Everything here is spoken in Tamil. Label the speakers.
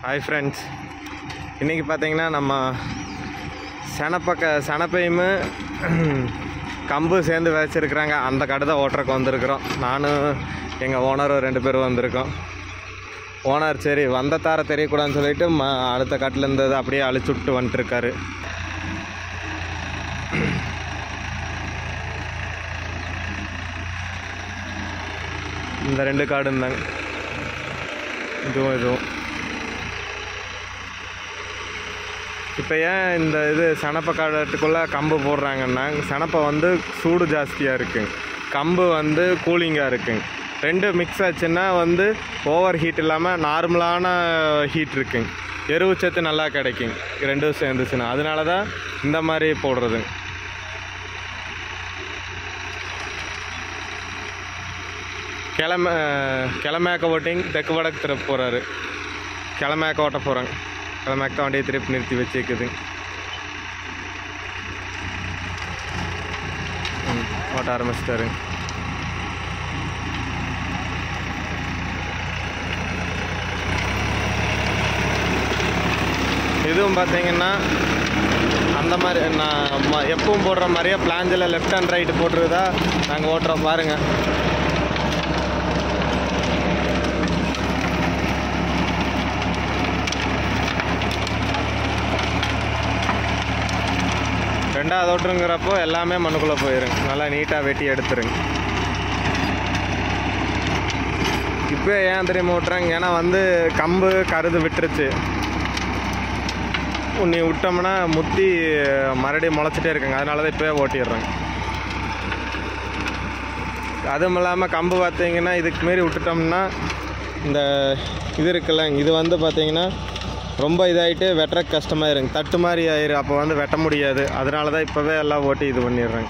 Speaker 1: ஹாய் ஃப்ரெண்ட்ஸ், இன்றைக்கி பார்த்தீங்கன்னா நம்ம சனப்பையும் கம்பு சேர்ந்து விதைச்சிருக்கிறாங்க. அந்த கடை தான் ஓட்டுறக்கு வந்திருக்கிறோம். நானும் எங்கள் ஓனரும் 2 பேரும் வந்திருக்கோம். ஓனர் சரி வந்த தார தெரியக்கூடாதுன்னு சொல்லிட்டு அடுத்த காட்டில் இருந்தது அப்படியே அழிச்சு விட்டு வந்துட்டுருக்காரு. இந்த 2 காடு இருந்தாங்க, இதுவும் இப்போ ஏன் இந்த சனப்பை காட்டுக்குள்ளே கம்பு போடுறாங்கன்னா, சனப்பை சூடு ஜாஸ்தியாக இருக்குங்க, கம்பு கூலிங்காக இருக்குங்க. 2 மிக்ஸ் ஆச்சுன்னா ஓவர் ஹீட் இல்லாமல் நார்மலான ஹீட் இருக்குங்க. எருவுச்சத்து நல்லா கிடைக்குங்க 2 சேர்ந்துச்சுன்னா. அதனால தான் இந்த மாதிரி போடுறதுங்க. கிளமேக்க ஓட்டிங் தெற்கு வடக்கு திருப்ப போகிறாரு. கிளமேக்க ஓட்ட போகிறாங்க. கிளமேக்க வண்டியை திருப்பி நிறுத்தி வச்சுக்குதுங்க. ஓட்ட ஆரம்பிச்சிட்டாருங்க. இதுவும் பார்த்தீங்கன்னா அந்த மாதிரி நான் எப்பவும் போடுற மாதிரியே பிளாஞ்சில் லெஃப்ட் அண்ட் ரைட்டு போட்டுருதா நாங்கள் ஓட்டுறோம் பாருங்கள். ரெண்டாவது ஓட்டுருங்கிறப்போ எல்லாமே மண்ணுக்குள்ளே போயிருங்க. நல்லா நீட்டாக வெட்டி எடுத்துருங்க. இப்போ ஏன் தெரியுமா ஓட்டுறாங்க, ஏன்னா கம்பு கருது விட்டுருச்சு. நீ விட்டோம்னா முத்தி மறுபடியும் முளைச்சிட்டே இருக்குங்க. அதனால தான் இப்போவே ஓட்டிடுறாங்க. அதுவும் இல்லாமல் கம்பு பார்த்தீங்கன்னா இதுக்கு மாரி விட்டுட்டோம்னா இந்த இது இருக்குல்ல, இது பார்த்தீங்கன்னா ரொம்ப இதாகிட்டு வெட்டுறக்கு கஷ்டமாயிருங்க. தட்டு மாதிரி ஆயிரும். அப்போ வெட்ட முடியாது. அதனால தான் இப்போவே எல்லாம் ஓட்டி இது பண்ணிடுறாங்க.